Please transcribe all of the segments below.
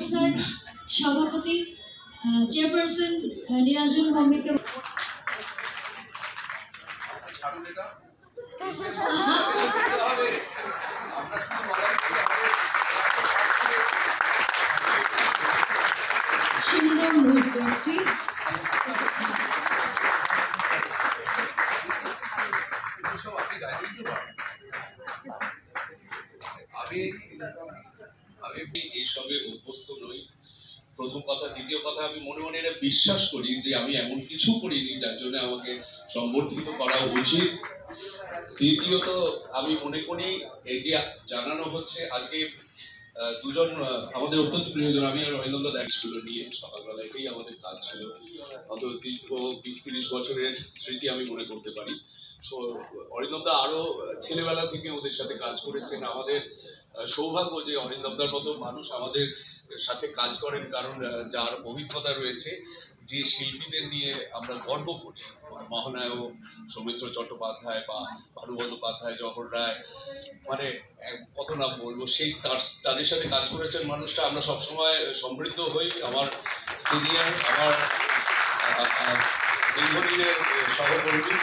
সংস্থার সভাপতি চেয়ারপারসন নীলাঞ্জন মমিকে সুন্দর মুহূর্ত একটি আমি এইসবে অভ্যস্ত নই। প্রথম কথা, দ্বিতীয় কথা, আমি মনে মনে এটা বিশ্বাস করি যে আমি এমন কিছু করিনি যার জন্য আমাকে সম্বর্ধিত করা উচিত। তৃতীয়ত, আমি মনে করি এই যে জানানো হচ্ছে আজকে দুজন আমাদের অত্যন্ত প্রিয়জন, আমি আর অরিন্দম দায়িত্ব নিয়ে সকালবেলা এটাই আমাদের কাজ ছিল। অন্তত দীর্ঘ 20-30 বছরের স্মৃতি আমি মনে করতে পারি। অরিন্দম দা আরো ছেলেবেলা থেকে ওদের সাথে কাজ করেছেন। আমাদের সৌভাগ্য যে অরিন্দম দার মতো মানুষ আমাদের সাথে কাজ করেন, কারণ যার অভিজ্ঞতা রয়েছে, যে শিল্পীদের নিয়ে আমরা গর্ব করি, মহানায়ক সৌমিত্র চট্টোপাধ্যায় বা ভানু বন্দ্যোপাধ্যায়, জহর রায়, মানে কত নাম বলবো, সেই তাদের সাথে কাজ করেছেন মানুষটা আমরা সবসময় সমৃদ্ধ হই। আমার সিনিয়র, আমার দীর্ঘদিনের সহকর্মী,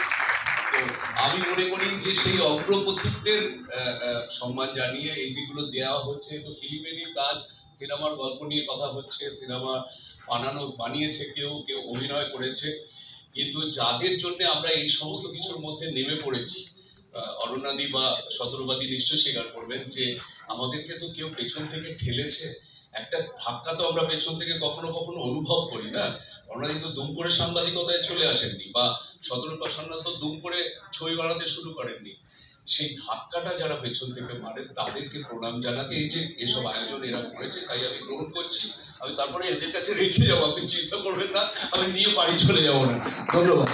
তো আমি মনে করি যে সেই অগ্রপথিকদের সম্মান জানিয়ে এই যেগুলো দেওয়া হচ্ছে, তো ফিল্মেরই কাজ, সিনেমার গল্প নিয়ে কথা হচ্ছে, সিনেমা বানিয়েছে কেউ, কেউ অভিনয় করেছে, কিন্তু যাদের জন্য আমরা এই সমস্ত কিছুর মধ্যে নেমে পড়েছি, অরণ্যাদি বা শতরূপাদি নিশ্চয়ই স্বীকার করবেন যে আমাদেরকে তো কেউ পেছন থেকে ঠেলেছে, একটা ধাক্কা তো আমরা পেছন থেকে কখনো কখনো অনুভব করি না। অরণ্যাদি তো দুম করে সাংবাদিকতায় চলে আসেননি, বা শতরূপা সান্যাল তো দুম করে ছবি বানাতে শুরু করেননি। সেই ধাক্কাটা যারা পেছন থেকে মারে তাদেরকে প্রণাম জানাতে এই যে এসব আয়োজন এরা করেছে, তাই আমি গ্রহণ করছি। আমি তারপরে এদের কাছে রেখে যাবো, আপনি চিন্তা করবেন না, আমি নিয়ে বাড়ি চলে যাবো না। ধন্যবাদ।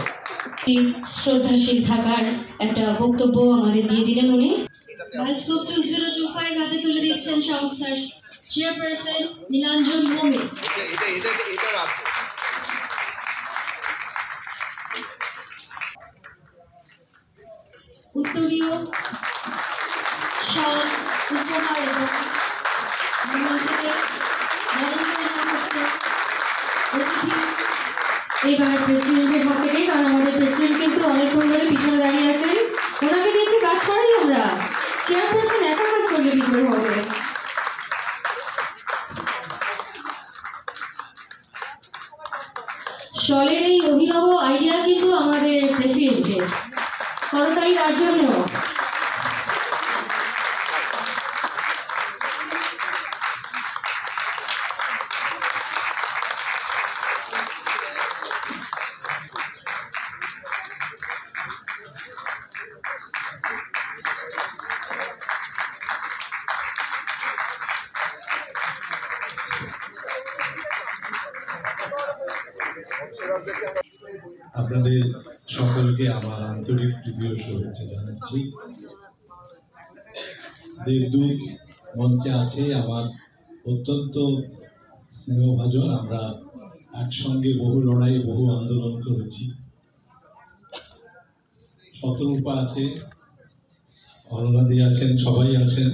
শ্রদ্ধাশীল থাকার একটা বক্তব্য আমাদের দিয়ে দিলেন উনি। 2025 হাতে তুলে দিচ্ছেন সংস্থার চেয়ারপারসন নীলাঞ্জন মমি। উত্তরীয় সব উপহার এবং এবার প্রেসিডেন্টের পক্ষ থেকে, কারণ আমাদের প্রেসিডেন্ট কিন্তু অনেকক্ষণ ধরে পিছনে দাঁড়িয়ে আছেন, ওনাকে নিয়ে একটু কাজ করি আমরা। চেয়ারপারসন একা কাজ করলে কি করে হবে? শলের এই অভিনব আইডিয়া কিন্তু আমাদের প্রেসিডেন্টের, করতালি তার জন্য। আপনাদের সকলকে আমার আন্তরিক প্রিয় শুভেচ্ছা জানাচ্ছি। দেবদূত মঞ্চে আছে আমার অত্যন্ত স্নেহভাজন, আমরা একসঙ্গে বহু লড়াই, বহু আন্দোলন করেছি। শতরূপা আছে, অরণ্যাদি আছেন, সবাই আছেন।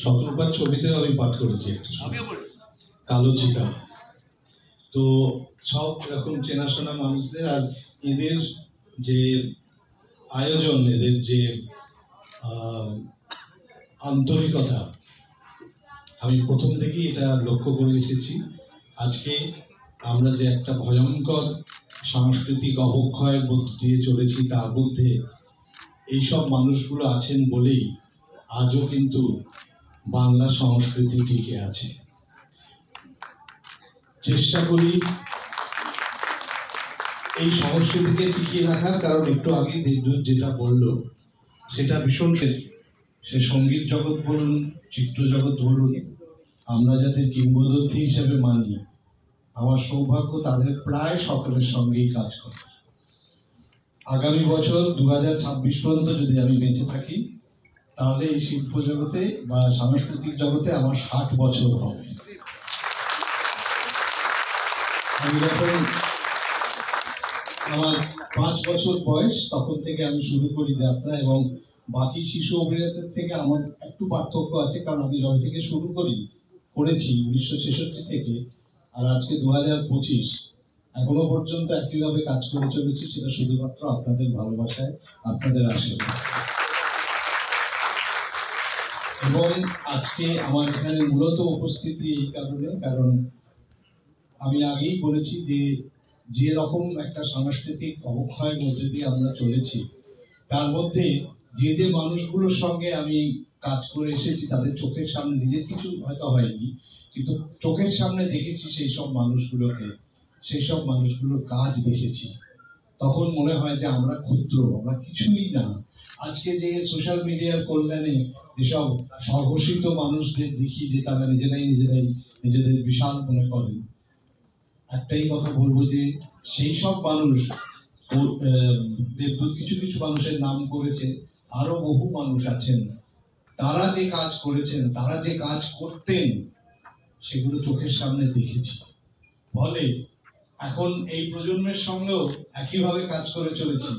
শতরূপার ছবিতেও আমি পাঠ করেছি একটা, কালো চিতা। তো সব এরকম চেনাশোনা মানুষদের, আর এদের যে আয়োজন, এদের যে আন্তরিকতা, আমি প্রথম থেকেই এটা লক্ষ্য করে এসেছি। আজকে আমরা যে একটা ভয়ঙ্কর সাংস্কৃতিক অবক্ষয়ের মধ্যে দিয়ে চলেছি, তার মধ্যে এইসব মানুষগুলো আছেন বলেই আজও কিন্তু বাংলা সংস্কৃতি টিকে আছে। চেষ্টা করি এই সংস্কৃতিকে টিকিয়ে রাখার, কারণ একটু আগে দেবদূত যেটা বলল সেটা ভীষণ, সে সঙ্গীত জগৎ বলুন, চিত্র জগৎ বলুন, আমরা যাদের কিংবদন্তি হিসেবে মানি, আমার সৌভাগ্য তাদের প্রায় সকলের সঙ্গেই কাজ করা। আগামী বছর 2026 পর্যন্ত যদি আমি বেঁচে থাকি, তাহলে এই শিল্প জগতে বা সাংস্কৃতিক জগতে আমার 60 বছর হবে। আমি যখন আমার 5 বছর বয়স, তখন থেকে আমি শুরু করি যাত্রা, এবং বাকি শিশু অভিনেতাদের থেকে আমার একটু পার্থক্য আছে, কারণ আমি যবে থেকে শুরু করি করেছি 1966 থেকে আর আজকে 2025 এখনো পর্যন্ত একইভাবে কাজ করে চলেছি, সেটা শুধুমাত্র আপনাদের ভালোবাসায়, আপনাদের আশীর্বাদ। এবং আজকে আমার এখানে মূলত উপস্থিতি এই কারণে, কারণ আমি আগেই বলেছি যে রকম একটা সাংস্কৃতিক অবক্ষয়ের মধ্যে দিয়ে আমরা চলেছি, তার মধ্যে যে মানুষগুলোর সঙ্গে আমি কাজ করে এসেছি তাদের চোখের সামনে, নিজের কিছু হয়তো হয়নি কিন্তু চোখের সামনে দেখেছি সেই সব মানুষগুলোকে, সেই সব মানুষগুলোর কাজ দেখেছি, তখন মনে হয় যে আমরা ক্ষুদ্র, আমরা কিছুই না। আজকে যে সোশ্যাল মিডিয়ার কল্যাণে যেসব স্বঘোষিত মানুষদের দেখি যে তারা নিজেদের বিশাল মনে করেন, একটাই কথা বলবো যে সেই সব মানুষ, দেবদূত কিছু কিছু মানুষের নাম করেছে, আরো বহু মানুষ আছেন, তারা যে কাজ করেছেন, তারা যে কাজ করতেন, সেগুলো চোখের সামনে দেখেছি। ফলে এখন এই প্রজন্মের সঙ্গেও একইভাবে কাজ করে চলেছি।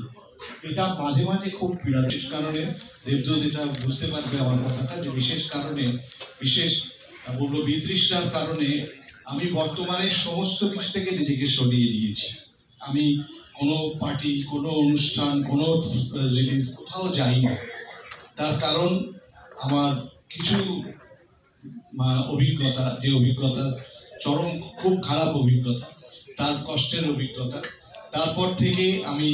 এটা মাঝে মাঝে খুব পীড়া, বিশেষ কারণে দেবদূত এটা বুঝতে পারবে আমার কথাটা, যে বিশেষ কারণে, বিশেষ বলবো বিতৃষ্ণার কারণে আমি বর্তমানে সমস্ত কিছু থেকে নিজেকে সরিয়ে দিয়েছি। আমি কোনো পার্টি, কোনো অনুষ্ঠান, কোনো রিলিজ কোথাও যাই না। তার কারণ আমার কিছু অভিজ্ঞতা, যে অভিজ্ঞতা চরম খুব খারাপ অভিজ্ঞতা, তার কষ্টের অভিজ্ঞতা, তারপর থেকে আমি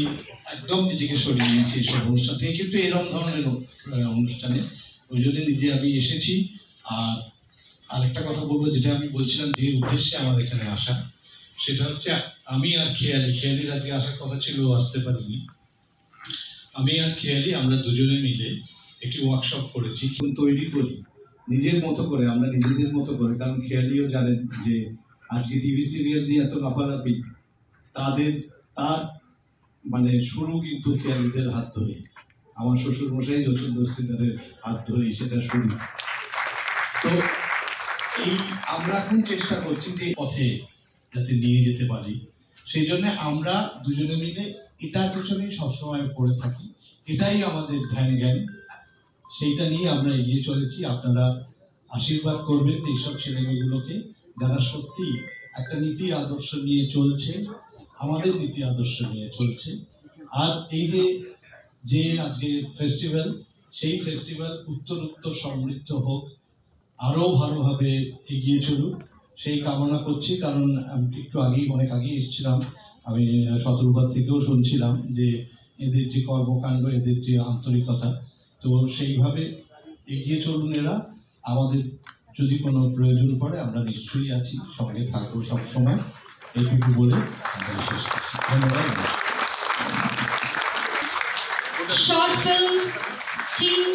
একদম নিজেকে সরিয়ে নিয়েছি এইসব অনুষ্ঠান থেকে। কিন্তু এরকম ধরনের অনুষ্ঠানে ওই জন্য নিজে আমি এসেছি। আর আরেকটা কথা বলবো, যেটা আমি বলছিলাম যে উদ্দেশ্যে আমার এখানে আসা, সেটা হচ্ছে আমি আর খেয়ালির আজকে আসার কথা ছিল, আসতে পারিনি। আমি আর খেয়ালি আমরা দুজনে মিলে একটি ওয়ার্কশপ করেছি, তৈরি করি নিজের মতো করে, আমরা নিজেদের মতো করে। কারণ খেয়ালিও জানেন যে আজকে টিভি সিরিয়াল দিয়ে এত লাফালাফি, তার মানে শুরু কিন্তু খেয়ালিদের হাত ধরে, আমার শ্বশুর মশাই যশোর দস্তিদারের হাত ধরেই সেটা শুরু। তো এই আমরা এখন চেষ্টা করছি যে পথে যাতে নিয়ে যেতে পারি, সেই জন্য আমরা দুজনে মিলে এটার পেছনেই সবসময় পড়ে থাকি, এটাই আমাদের ধ্যান জ্ঞান, সেইটা নিয়ে আমরা এগিয়ে চলেছি। আপনারা আশীর্বাদ করবেন এইসব ছেলেমেয়েগুলোকে, যারা সত্যি একটা নীতি আদর্শ নিয়ে চলছে, আমাদের নীতি আদর্শ নিয়ে চলছে। আর এই যে আজকে ফেস্টিভ্যাল, সেই ফেস্টিভ্যাল উত্তর সমৃদ্ধ হোক, আরো ভালোভাবে এগিয়ে চলুক, সেই কামনা করছি। কারণ আমি একটু অনেক আগেই এসেছিলাম, আমি শতরূপার থেকেও শুনছিলাম যে এদের যে কর্মকাণ্ড, এদের যে আন্তরিকতা, তো সেইভাবে এগিয়ে চলুন এরা। আমাদের যদি কোনো প্রয়োজন পড়ে আমরা নিশ্চয়ই আছি, সঙ্গে থাকবো সবসময়, এইটুকু বলে আমরা শেষ করছি। ধন্যবাদ। Short film team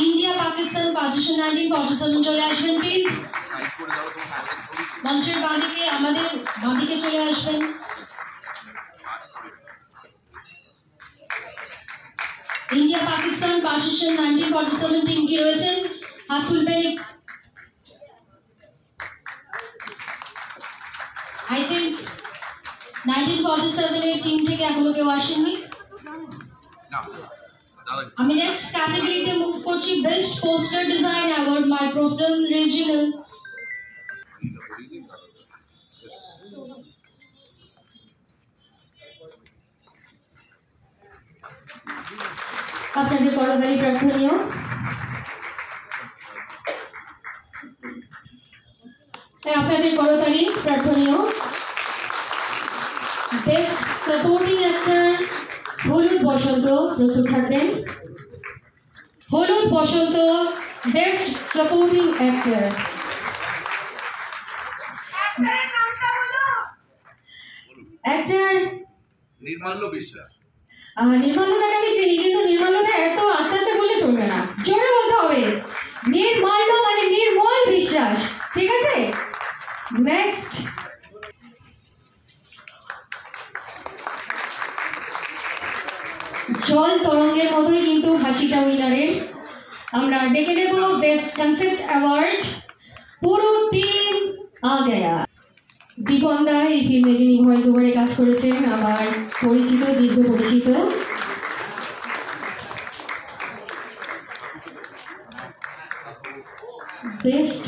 India Pakistan partition 1947 চলে আসবেন প্লিজ। মঞ্চের বাঁদিকে, আমাদের বাঁদিকে চলে আসবেন। ইন্ডিয়া পাকিস্তান পার্টিশন 1947 টিম কি রয়েছেন, হাত তুলবেন। আই থিঙ্ক 1947 এর টিম থেকে এখনো কেউ আসেননি। আমি নেক্সট ক্যাটাগরিতে মুভ করছি, best poster design award microfilm regional. আপনাদের করতালি প্রার্থনীয়। আপনাদের করতালি প্রার্থনীয়। বেস্ট সাপোর্টিং অ্যাক্টর হলুদ বসন্ত, প্রস্তুত থাকবেন। Holud Basanta best supporting actor. Actor Nirmalya Biswas. নির্মাল্যদাকে আমি চিনি, কিন্তু নির্মাল্যদা এত আস্তে আস্তে বললে চলবে না, জোরে বলতে হবে। নির্মাল্য মানে নির্মল বিশ্বাস, ঠিক আছে? নেক্সট জল তরঙ্গের মতোই কিন্তু হাসিটা উইনারের। আমরা ডেকে দেব বেস্ট কনসেপ্ট অ্যাওয়ার্ড পুরো টিম আ গয়া। দীপন দা এই ফিল্মে যিনি ভয়েস ওভারে কাজ করেছেন, আমার পরিচিত, দীর্ঘ পরিচিত। Best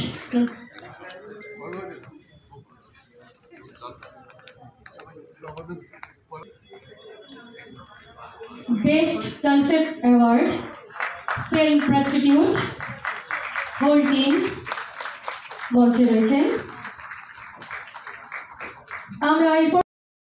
best concept award film prostitute whole team মঞ্চে রয়েছেন। আমরা এরপর